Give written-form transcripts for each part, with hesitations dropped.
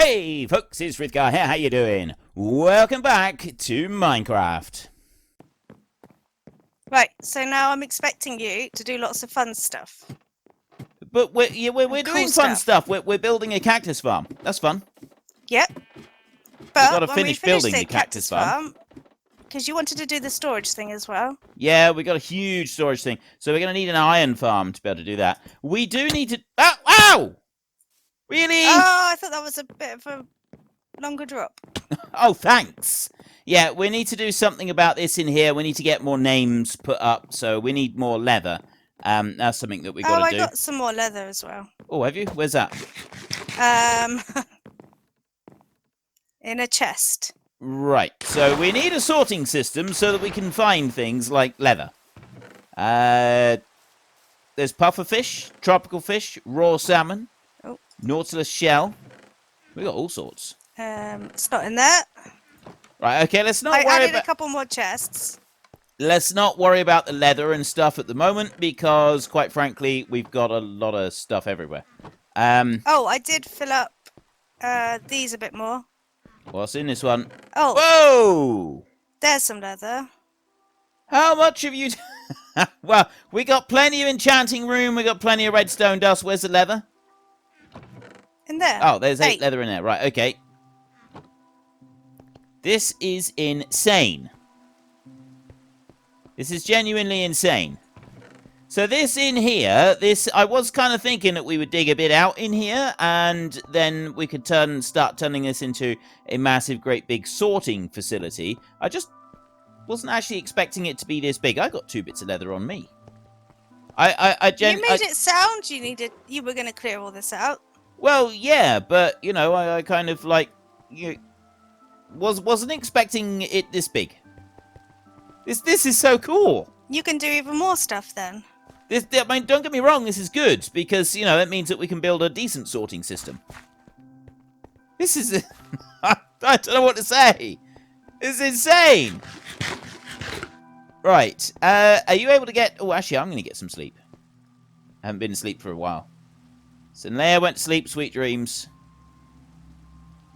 Hey folks, it's Frithgar here, how you doing? Welcome back to Minecraft. Right, so now I'm expecting you to do lots of fun stuff. But we're Cool doing fun stuff. stuff. We're building a cactus farm. That's fun. Yep. We But gotta when finish we finish building the cactus farm. because you wanted to do the storage thing as well. Yeah, we got a huge storage thing. So we're gonna need an iron farm to be able to do that. We do need to... Oh, ow! Really? Oh, I thought that was a bit of a longer drop. Oh, thanks. Yeah, we need to do something about this in here. We need to get more names put up, so we need more leather. That's something that we got to do. I got some more leather as well. Oh, have you? Where's that? In a chest. Right, so we need a sorting system so that we can find things like leather. There's puffer fish, tropical fish, raw salmon, nautilus shell. We got all sorts. It's not in there. Right, okay, let's not I worry added about... a couple more chests. Let's not worry about the leather and stuff at the moment because, quite frankly, we've got a lot of stuff everywhere. Oh, I did fill up these a bit more. What's in this one? Oh. Whoa! There's some leather. How much have you... Well, we got plenty of enchanting room. We got plenty of redstone dust. Where's the leather? In there. Oh, there's 8 leather in there. Right, okay. This is insane. This is genuinely insane. So this in here, I was kind of thinking that we would dig a bit out in here, and then we could start turning this into a massive, great big sorting facility. I just wasn't actually expecting it to be this big. I got 2 bits of leather on me. You made it sound you were going to clear all this out. Well, yeah, but you know, I kind of like wasn't expecting it this big. This is so cool. You can do even more stuff then. I mean, don't get me wrong, this is good, because, you know, it means that we can build a decent sorting system. This is... I don't know what to say. It's insane. Right. Are you able to get... Oh, actually, I'm going to get some sleep. I haven't been asleep for a while. So Leia went to sleep. Sweet dreams.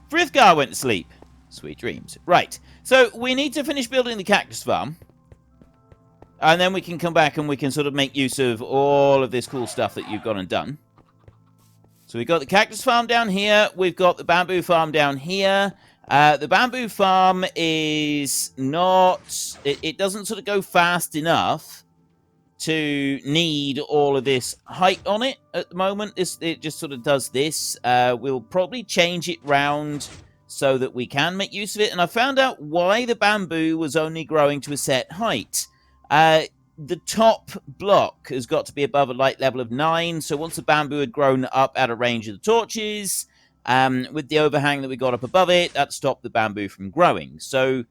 Frithgar went to sleep. Sweet dreams. Right. So we need to finish building the cactus farm. And then we can come back and we can sort of make use of all of this cool stuff that you've gone and done. So we've got the cactus farm down here. We've got the bamboo farm down here. The bamboo farm is not... It doesn't sort of go fast enough to need all of this height on it at the moment. It just sort of does this. We'll probably change it round so that we can make use of it. And I found out why the bamboo was only growing to a set height. The top block has got to be above a light level of 9. So once the bamboo had grown up out of range of the torches, with the overhang that we got up above it, that stopped the bamboo from growing. So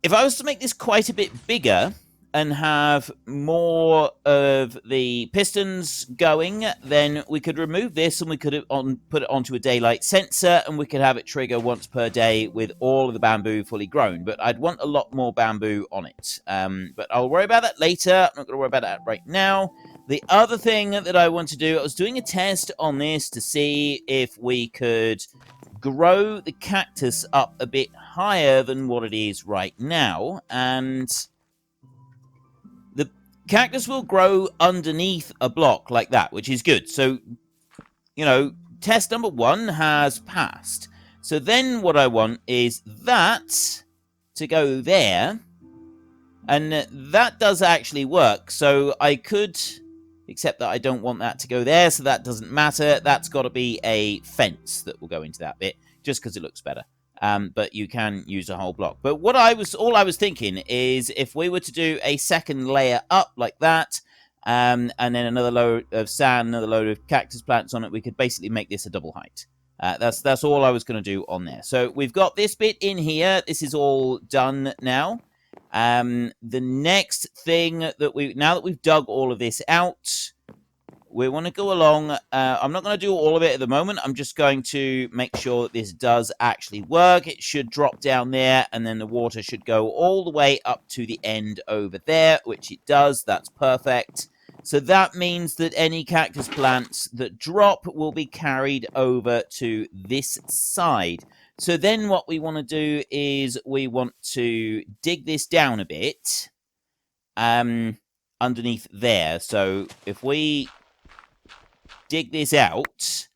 if I was to make this quite a bit bigger and have more of the pistons going, then we could remove this and we could put it onto a daylight sensor and we could have it trigger once per day with all of the bamboo fully grown. But I'd want a lot more bamboo on it. But I'll worry about that later. I'm not going to worry about that right now. The other thing that I want to do, I was doing a test on this to see if we could grow the cactus up a bit higher than what it is right now. And the cactus will grow underneath a block like that, which is good. So, you know, test number 1 has passed. So then what I want is that to go there. And that does actually work. So I could... Except that I don't want that to go there, so that doesn't matter. That's got to be a fence that will go into that bit, just because it looks better. But you can use a whole block. But all I was thinking is if we were to do a second layer up like that, and then another load of sand, another load of cactus plants on it, we could basically make this a double height. That's all I was going to do on there. So we've got this bit in here. This is all done now. The next thing that now that we've dug all of this out, we want to go along. I'm not going to do all of it at the moment. I'm just going to make sure that this does actually work. It should drop down there, and then the water should go all the way up to the end over there, which it does. That's perfect. So that means that any cactus plants that drop will be carried over to this side. So then what we want to do is we want to dig this down a bit underneath there. So if we dig this out,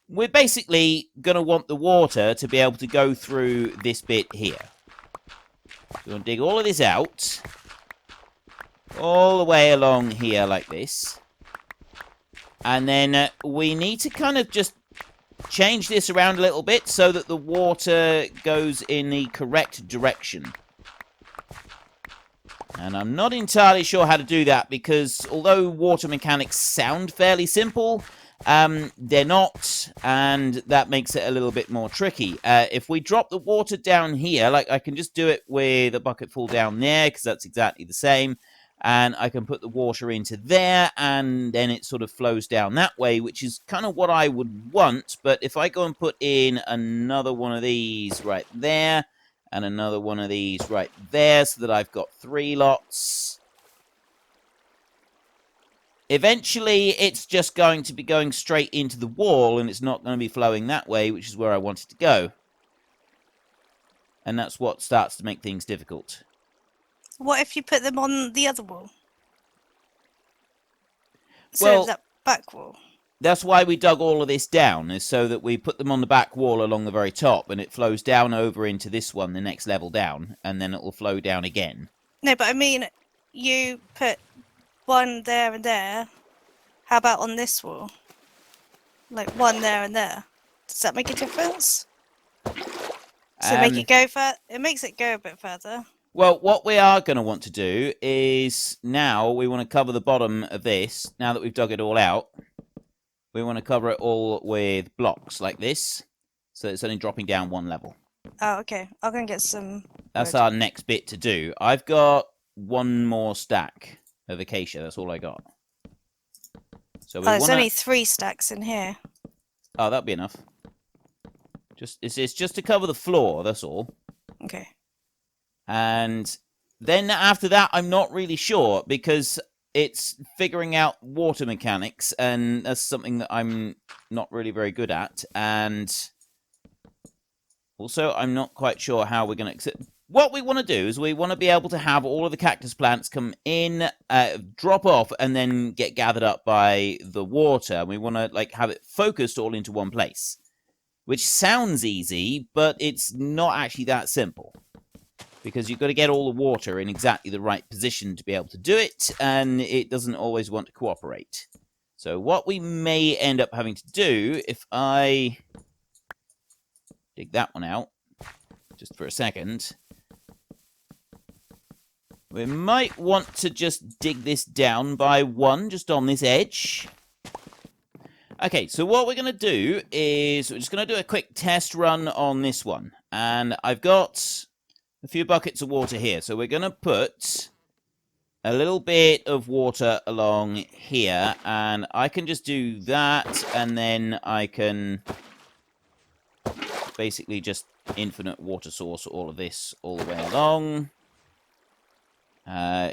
we're basically going to want the water to be able to go through this bit here. So we're going to dig all of this out. All the way along here like this. And then we need to kind of just change this around a little bit so that the water goes in the correct direction. And I'm not entirely sure how to do that because although water mechanics sound fairly simple, they're not, and that makes it a little bit more tricky. If we drop the water down here, like I can just do it with a bucket full down there because that's exactly the same. And I can put the water into there, and then it sort of flows down that way, which is kind of what I would want. But if I go and put in another one of these right there, and another one of these right there, so that I've got 3 lots, eventually it's just going to be going straight into the wall, and it's not going to be flowing that way, which is where I want it to go. And that's what starts to make things difficult. What if you put them on the other wall? Well, that back wall. That's why we dug all of this down, is so that we put them on the back wall along the very top, and it flows down over into this one, the next level down, and then it will flow down again. No, but I mean, you put one there and there. How about on this wall? Like one there and there. Does that make a difference? So make it go it makes it go a bit further. Well, what we are going to want to do is now we want to cover the bottom of this. Now that we've dug it all out, we want to cover it all with blocks like this. So it's only dropping down 1 level. Oh, okay. I'm going to get some... That's our next bit to do. I've got 1 more stack of acacia. That's all I got. So there's only 3 stacks in here. Oh, that'll be enough. It's just to cover the floor, that's all. Okay. And then after that, I'm not really sure, because it's figuring out water mechanics, and that's something that I'm not really very good at. And also, I'm not quite sure how we're going to... What we want to do is we want to be able to have all of the cactus plants come in, drop off, and then get gathered up by the water. We want to have it focused all into one place, which sounds easy, but it's not actually that simple. Because you've got to get all the water in exactly the right position to be able to do it, and it doesn't always want to cooperate. So what we may end up having to do, if I dig that one out, just for a second, we might want to just dig this down by 1, just on this edge. Okay, so what we're going to do is we're just going to do a quick test run on this one. And I've got a few buckets of water here. So we're going to put a little bit of water along here. And I can just do that. And then I can basically just infinite water source all of this all the way along.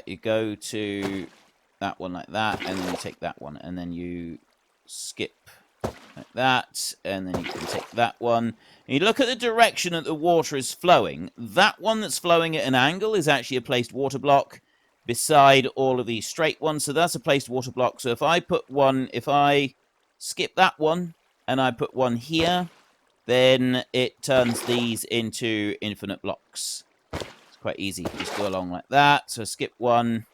You go to that one like that. And then you take that one. And then you skip like that, and then you can take that one. And you look at the direction that the water is flowing. That one that's flowing at an angle is actually a placed water block beside all of these straight ones. So that's a placed water block. So if I put one, if I skip that one and I put one here, then it turns these into infinite blocks. It's quite easy. Just go along like that. So skip one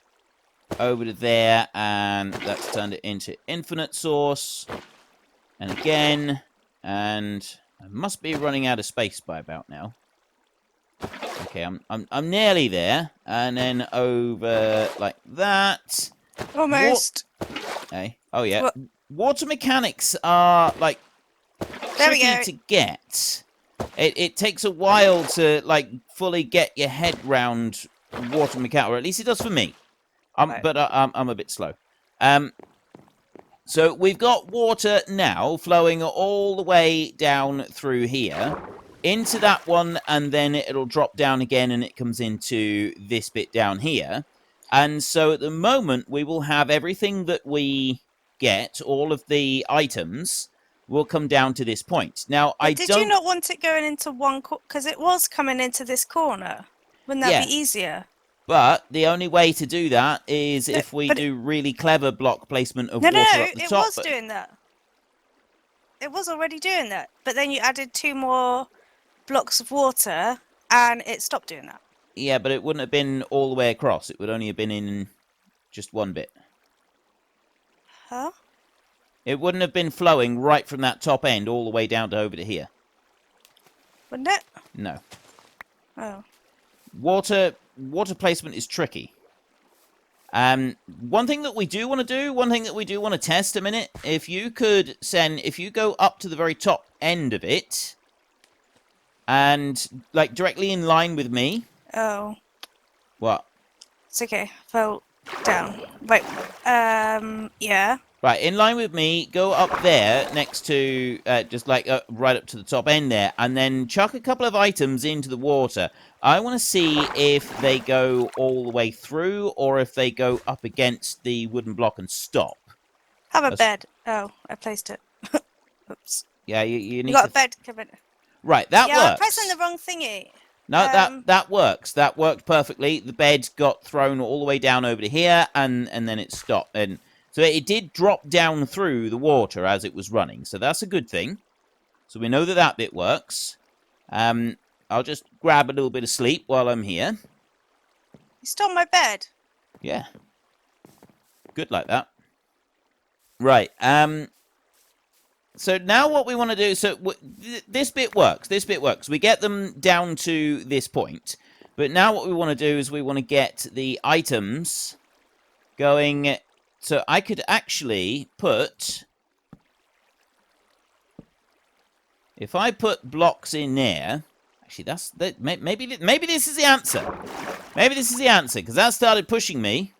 over to there, and that's turned it into infinite source. And again, and I must be running out of space by about now. Okay, I'm nearly there, and then over like that. Almost. Hey, oh yeah. What? Water mechanics are tricky to get. It takes a while to fully get your head round water mechanics, or at least it does for me. Right. But I'm a bit slow. So we've got water now flowing all the way down through here into that one, and then it'll drop down again and it comes into this bit down here. And so at the moment, we will have everything that we get, all of the items, will come down to this point. Now, But did you not want it going into one corner? Because it was coming into this corner. Wouldn't that be easier? But the only way to do that is if we do really clever block placement of water up the top. It was doing that. It was already doing that. But then you added 2 more blocks of water, and it stopped doing that. Yeah, but it wouldn't have been all the way across. It would only have been in just one bit. Huh? It wouldn't have been flowing right from that top end all the way down to over to here. Wouldn't it? No. Oh. Water placement is tricky. One thing that we do want to test a minute, if you go up to the very top end of it, and, like, directly in line with me. Oh. What? It's okay. Fell down. Right. Yeah. Right, in line with me, go up there next to, just like right up to the top end there, and then chuck a couple of items into the water. I want to see if they go all the way through, or if they go up against the wooden block and stop. Have a bed. Oh, I placed it. Oops. Yeah, you need you got a bed coming. Right, that works. Yeah, I'm pressing the wrong thingy. No, that works. That worked perfectly. The bed got thrown all the way down over to here, and then it stopped. And so it did drop down through the water as it was running. So that's a good thing. So we know that bit works. I'll just grab a little bit of sleep while I'm here. You stole my bed. Yeah. Good like that. Right. So now what we want to do, this bit works. This bit works. We get them down to this point. But now what we want to do is we want to get the items going. So I could actually put, if I put blocks in there, actually maybe this is the answer. Maybe this is the answer, because that started pushing me.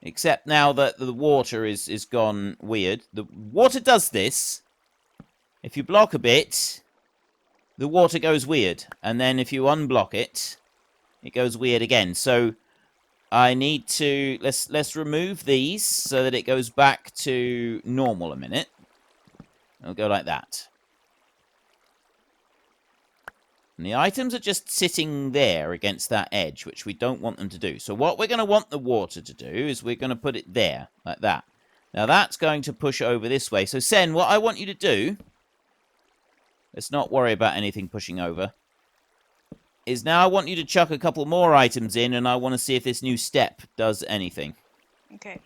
Except now that the water is gone weird. The water does this. If you block a bit, the water goes weird. And then if you unblock it, it goes weird again. So I need to... Let's remove these so that it goes back to normal a minute. It'll go like that. And the items are just sitting there against that edge, which we don't want them to do. So what we're going to want the water to do is we're going to put it there, like that. Now that's going to push over this way. So Sen, what I want you to do, let's not worry about anything pushing over, is now I want you to chuck a couple more items in, and I want to see if this new step does anything. Okay.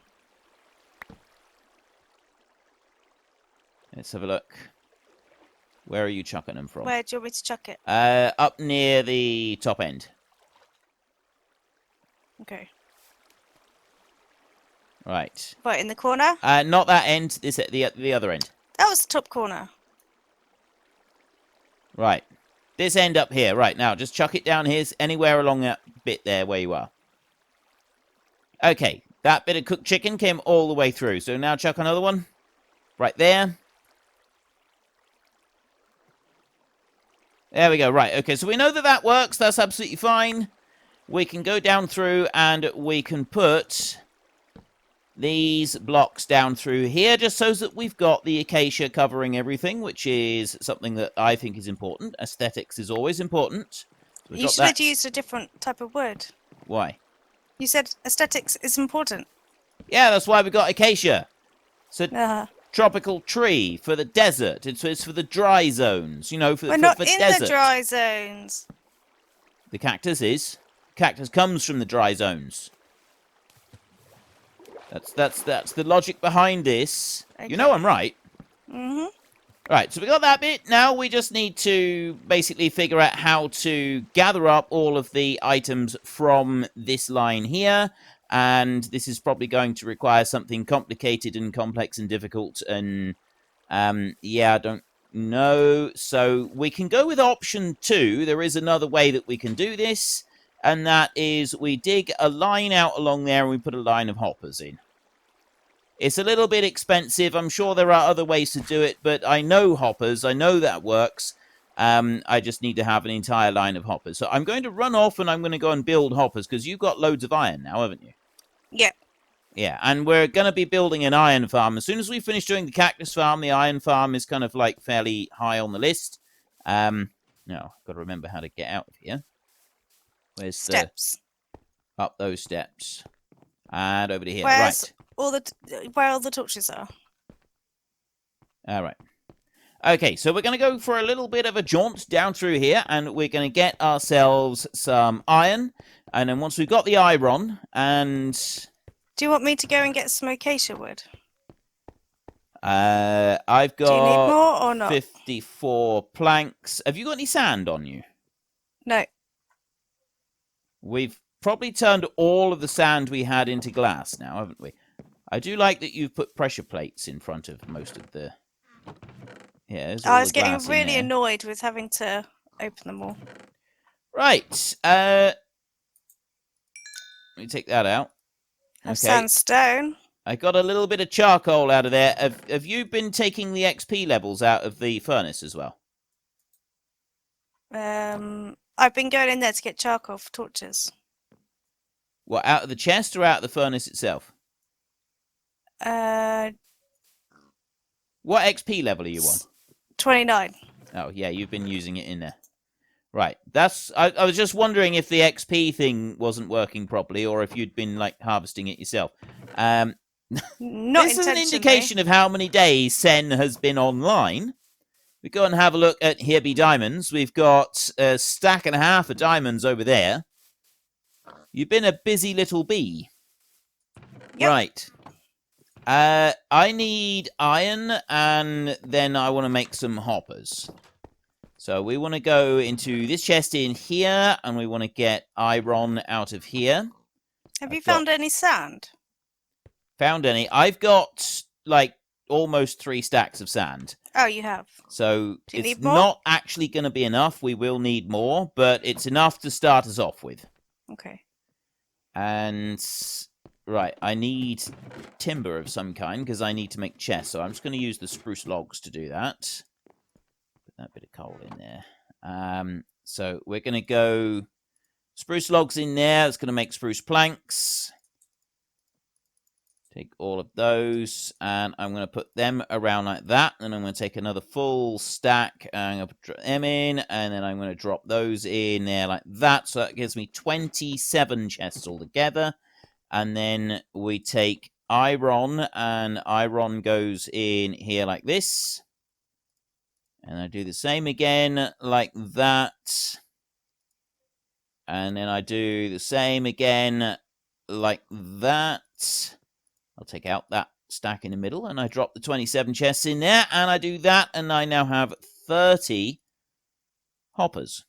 Let's have a look. Where are you chucking them from? Where do you want me to chuck it? Up near the top end. Okay. Right. Right, in the corner? Not that end. This at the other end. That was the top corner. Right. This end up here. Right, now just chuck it down here. Anywhere along that bit there where you are. Okay. That bit of cooked chicken came all the way through. So now chuck another one. Right there. There we go. Right. Okay. So we know that works. That's absolutely fine. We can go down through and we can put these blocks down through here just so that we've got the acacia covering everything, which is something that I think is important. Aesthetics is always important. So you should have used a different type of wood. Why? You said aesthetics is important. Yeah, that's why we got acacia. So tropical tree for the desert. It's for the dry zones, you know, for We're not for in desert. the dry zones. The cactus is. Cactus comes from the dry zones. That's the logic behind this. Okay. You know I'm right. Mm-hmm. Right, so we got that bit. Now we just need to basically figure out how to gather up all of the items from this line here. And this is probably going to require something complicated and complex and difficult. And, yeah, I don't know. So we can go with option 2. There is another way that we can do this. And that is we dig a line out along there and we put a line of hoppers in. It's a little bit expensive. I'm sure there are other ways to do it. But I know hoppers. I know that works. I just need to have an entire line of hoppers. So I'm going to run off and I'm going to go and build hoppers because you've got loads of iron now, haven't you? Yeah. Yeah, and we're going to be building an iron farm. As soon as we finish doing the cactus farm, the iron farm is kind of like fairly high on the list. No, I've got to remember how to get out of here. Where's Steps. up those steps? And over to here. Where's right. where all the torches are? All right. Okay, so we're going to go for a little bit of a jaunt down through here, and we're going to get ourselves some iron. And then once we've got the iron, and... Do you want me to go and get some acacia wood? I've got Do you need more or not? 54 planks. Have you got any sand on you? No. We've probably turned all of the sand we had into glass now, haven't we? I do like that you've put pressure plates in front of most of the... Yeah, I was getting really annoyed with having to open them all. Right. Let me take that out. Okay. Sandstone. I got a little bit of charcoal out of there. Have you been taking the XP levels out of the furnace as well? I've been going in there to get charcoal for torches. What, out of the chest or out of the furnace itself? What XP level are you on? 29. Oh, yeah, you've been using it in there. Right, that's... I was just wondering if the XP thing wasn't working properly, or if you'd been, like, harvesting it yourself. Not this is an indication of how many days Sen has been online. We go and have a look at Here Be Diamonds. We've got a stack and a half of diamonds over there. You've been a busy little bee. Yep. Right. I need iron, and then I want to make some hoppers. So we want to go into this chest in here, and we want to get iron out of here. Have you found any sand? Found any? I've got, like, almost 3 stacks of sand. Oh, you have. So it's not actually going to be enough. We will need more, but it's enough to start us off with. Okay. And... Right, I need timber of some kind, because I need to make chests. So I'm just going to use the spruce logs to do that. Put that bit of coal in there. So we're going to go spruce logs in there. It's going to make spruce planks. Take all of those, and I'm going to put them around like that. And I'm going to take another full stack, and I'm going to put them in, and then I'm going to drop those in there like that. So that gives me 27 chests altogether. And then we take iron, and iron goes in here like this. And I do the same again like that. And then I do the same again like that. I'll take out that stack in the middle, and I drop the 27 chests in there, and I do that, and I now have 30 hoppers.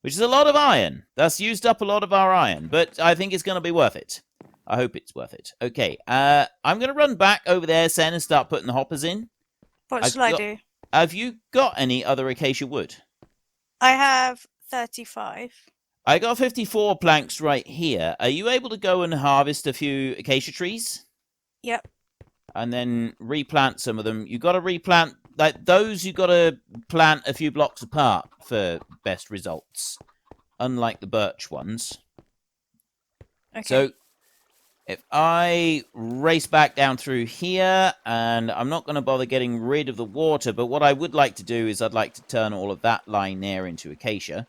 Which is a lot of iron. That's used up a lot of our iron, but I think it's going to be worth it. I hope it's worth it. Okay, I'm going to run back over there, Sen, and start putting the hoppers in. What shall I do? Have you got any other acacia wood? I have 35. I got 54 planks right here. Are you able to go and harvest a few acacia trees? Yep. And then replant some of them. You got to replant... Like, those you got to plant a few blocks apart for best results. Unlike the birch ones. Okay. So, if I race back down through here, and I'm not going to bother getting rid of the water, but what I would like to do is I'd like to turn all of that line there into acacia.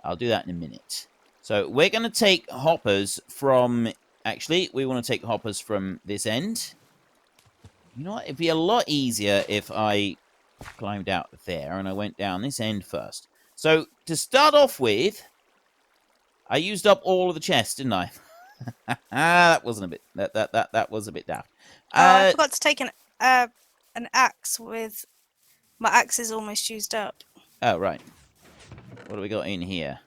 I'll do that in a minute. So, we're going to take hoppers from... Actually, we want to take hoppers from this end. You know what? It'd be a lot easier if I... climbed out there, and I went down this end first. So, to start off with, I used up all of the chests, didn't I? That wasn't a bit... That was a bit daft. I forgot to take an axe with... My axe is almost used up. Oh, right. What do we got in here?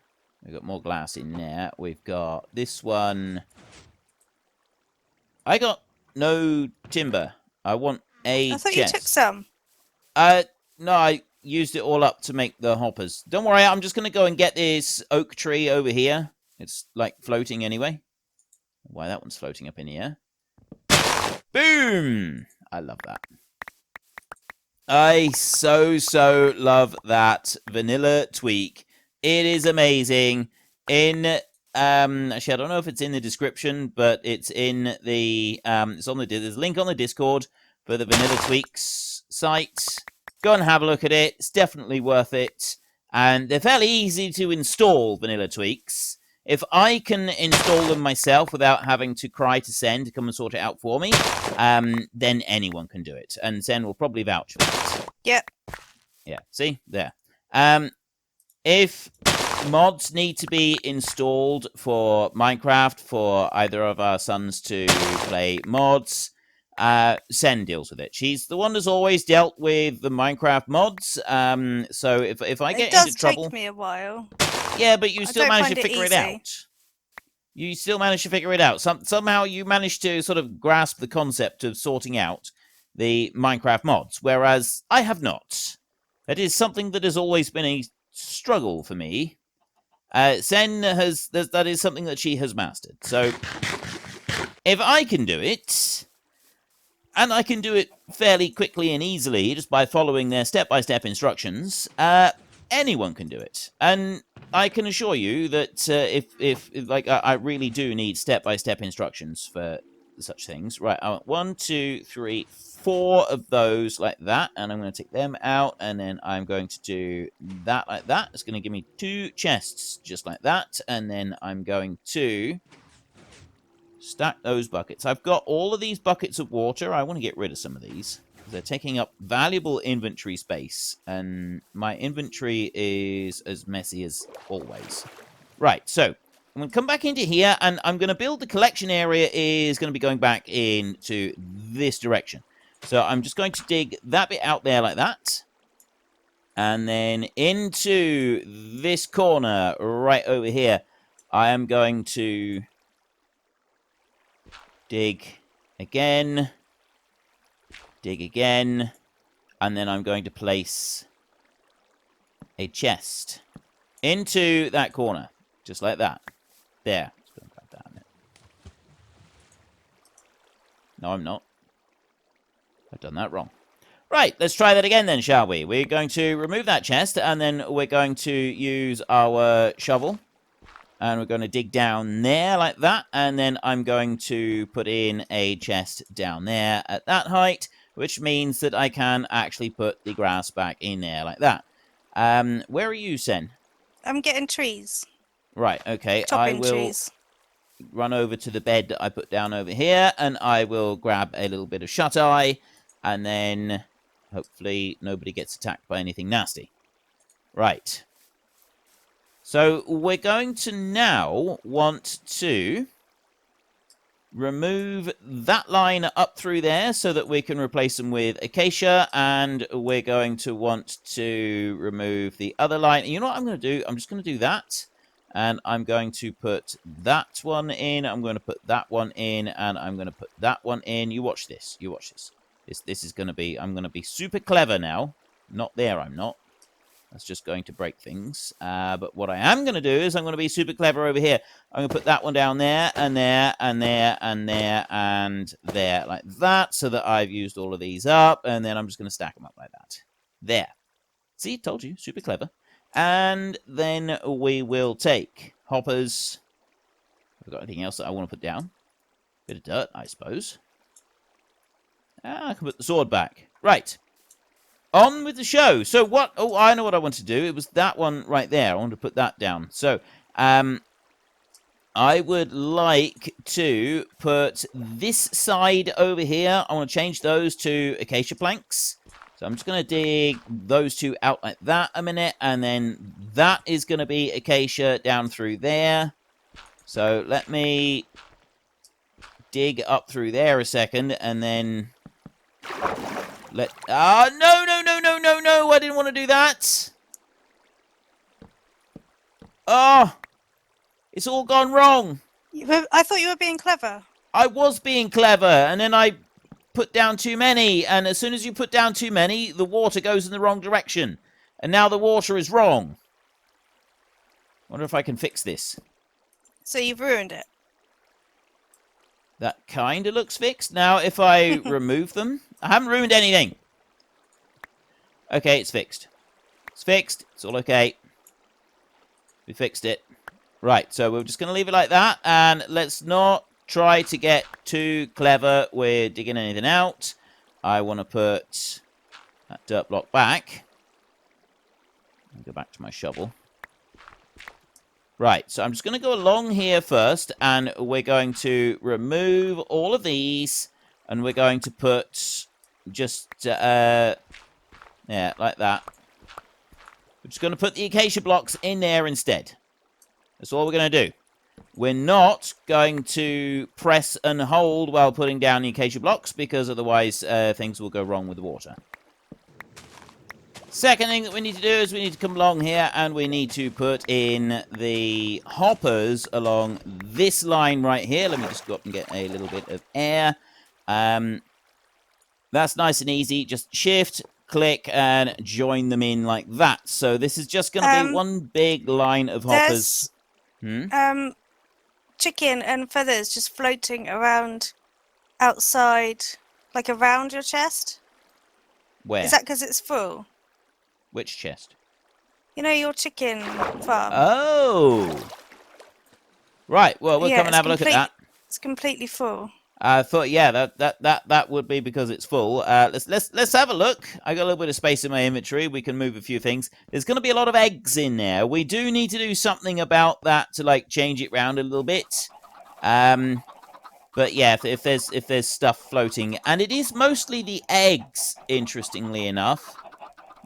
We've got more glass in there. We've got this one. I got no timber. I want a chest. I thought you took some. No, I used it all up to make the hoppers. Don't worry, I'm just going to go and get this oak tree over here. It's, like, floating anyway. Why, that one's floating up in here. Boom! I love that. I so love that vanilla tweak. It is amazing. Actually I don't know if it's in the description, but it's in the it's on the there's a link on the Discord for the vanilla tweaks site. Go and have a look at it. It's definitely worth it. And they're fairly easy to install, vanilla tweaks. If I can install them myself without having to cry to Sen to come and sort it out for me, then anyone can do it. And Sen will probably vouch for it. Yep. Yeah, see? There. If mods need to be installed for Minecraft for either of our sons to play mods, Sen deals with it. She's the one that's always dealt with the Minecraft mods. So if I get into trouble... It does take me a while. Yeah, but you still manage to find it figure it easy. out. You still manage to figure it out. Somehow you manage to sort of grasp the concept of sorting out the Minecraft mods, whereas I have not. That is something that has always been a struggle for me. Sen that is something that she has mastered. So if I can do it, and I can do it fairly quickly and easily just by following their step-by-step instructions, anyone can do it. And I can assure you that if like I really do need step-by-step instructions for such things. Right, I want 1, 2, 3, 4 of those like that, and I'm going to take them out, and then I'm going to do that like that. It's going to give me 2 chests just like that, and then I'm going to stack those buckets. I've got all of these buckets of water. I want to get rid of some of these. They're taking up valuable inventory space, and my inventory is as messy as always. Right, so I'm going to come back into here, and I'm going to build the collection area is going to be going back into this direction. So I'm just going to dig that bit out there like that, and then into this corner right over here, I am going to dig again, and then I'm going to place a chest into that corner, just like that. There. Just gonna grab that a minute. No, I'm not. I've done that wrong. Right, let's try that again then, shall we? We're going to remove that chest, and then we're going to use our shovel. And we're going to dig down there like that, and then I'm going to put in a chest down there at that height, which means that I can actually put the grass back in there like that. Where are you, Sen? I'm getting trees. Right, okay. Chopping I will trees. run over to the bed that I put down over here, and I will grab a little bit of shut-eye, and then hopefully nobody gets attacked by anything nasty. Right. So we're going to now want to remove that line up through there so that we can replace them with acacia, and we're going to want to remove the other line. You know what I'm going to do? I'm just going to do that, and I'm going to put that one in. I'm going to put that one in, and I'm going to put that one in. You watch this. You watch this. This is going to be... I'm going to be super clever now. Not there, I'm not. That's just going to break things. But what I am going to do is I'm going to be super clever over here. I'm going to put that one down there, and there, and there, and there, and there, like that, so that I've used all of these up, and then I'm just going to stack them up like that. There. See, told you, super clever. And then we will take hoppers. Have I got anything else that I want to put down? Bit of dirt, I suppose. I can put the sword back. Right. On with the show. So what... Oh, I know what I want to do. It was that one right there. I want to put that down. So, I would like to put this side over here. I want to change those to acacia planks. So I'm just going to dig those two out like that a minute. And then that is going to be acacia down through there. So let me dig up through there a second, and then... no, I didn't want to do that. Oh, it's all gone wrong. I thought you were being clever. I was being clever, and then I put down too many, and as soon as you put down too many, the water goes in the wrong direction, and now the water is wrong. Wonder if I can fix this. So you've ruined it. That kind of looks fixed. Now, if I remove them... I haven't ruined anything. Okay, it's fixed. It's fixed. It's all okay. We fixed it. Right, so we're just going to leave it like that. And let's not try to get too clever with digging anything out. I want to put that dirt block back. I'll go back to my shovel. Right, so I'm just going to go along here first. And we're going to remove all of these. And we're going to put just, yeah, like that. We're just going to put the acacia blocks in there instead. That's all we're going to do. We're not going to press and hold while putting down the acacia blocks, because otherwise things will go wrong with the water. Second thing that we need to do is we need to come along here and we need to put in the hoppers along this line right here. Let me just go up and get a little bit of air. That's nice and easy. Just shift, click, and join them in like that. So this is just going to be one big line of hoppers. Chicken and feathers just floating around outside, like around your chest. Where? Is that because it's full? Which chest? You know, your chicken farm. Oh! Right, well, we'll come and have a look at that. It's completely full. I thought, yeah, that would be because it's full. Let's have a look. I got a little bit of space in my inventory. We can move a few things. There's going to be a lot of eggs in there. We do need to do something about that to like change it round a little bit. But yeah, if there's stuff floating, and it is mostly the eggs, interestingly enough,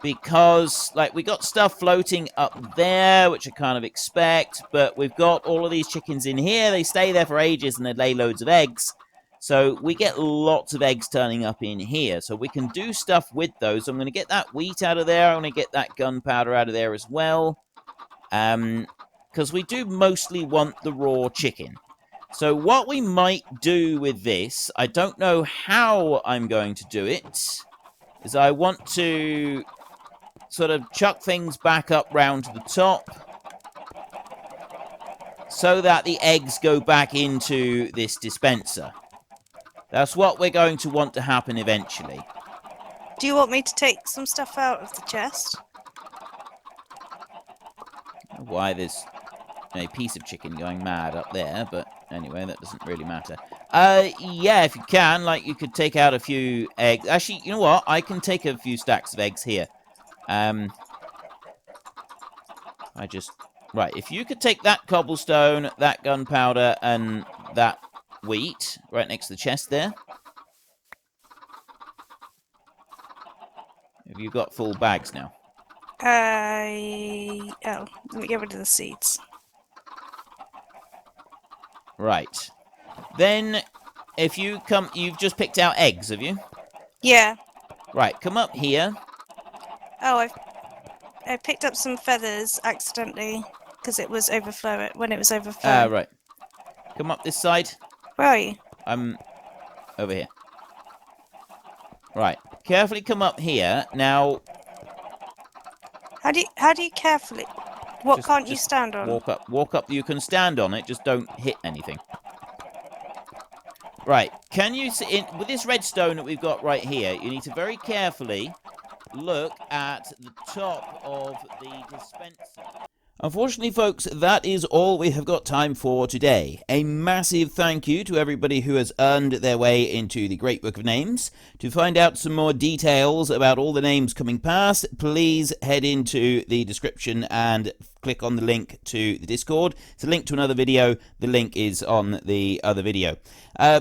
because like we got stuff floating up there, which I kind of expect, but we've got all of these chickens in here. They stay there for ages and they lay loads of eggs. So we get lots of eggs turning up in here. So we can do stuff with those. I'm going to get that wheat out of there. I'm going to get that gunpowder out of there as well. Because we do mostly want the raw chicken. So what we might do with this, I don't know how I'm going to do it, is I want to sort of chuck things back up round to the top so that the eggs go back into this dispenser. That's what we're going to want to happen eventually. Do you want me to take some stuff out of the chest? Why there's a piece of chicken going mad up there, but anyway, that doesn't really matter. Yeah, if you can, like, you could take out a few eggs. Actually, you know what? I can take a few stacks of eggs here. Right, if you could take that cobblestone, that gunpowder, and that wheat right next to the chest there. Have you got full bags now? Oh, let me get rid of the seeds. Right. Then, if you come, you've just picked out eggs, have you? Yeah. Right, come up here. Oh, I picked up some feathers accidentally because it was overflowing when it was overflowing. Right. Come up this side. Where are you? I'm over here. Right. Carefully come up here. Now. How do you carefully? What can't you stand on? Walk up. You can stand on it. Just don't hit anything. Right. Can you see with this redstone that we've got right here? You need to very carefully look at the top of the dispenser. Unfortunately, folks, that is all we have got time for today. A massive thank you to everybody who has earned their way into the Great Book of Names. To find out some more details about all the names coming past, please head into the description and click on the link to the Discord. It's a link to another video. The link is on the other video.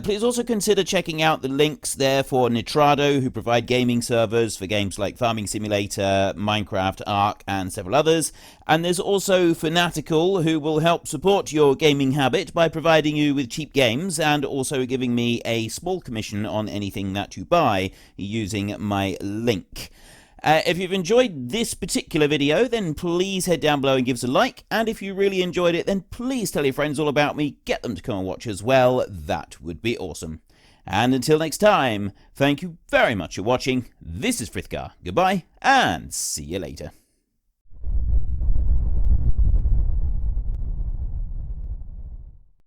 Please also consider checking out the links there for Nitrado, who provide gaming servers for games like Farming Simulator, Minecraft, Ark, and several others. And there's also Fanatical, who will help support your gaming habit by providing you with cheap games and also giving me a small commission on anything that you buy using my link. If you've enjoyed this particular video, then please head down below and give us a like. And if you really enjoyed it, then please tell your friends all about me. Get them to come and watch as well. That would be awesome. And until next time, thank you very much for watching. This is Frithgar. Goodbye, and see you later.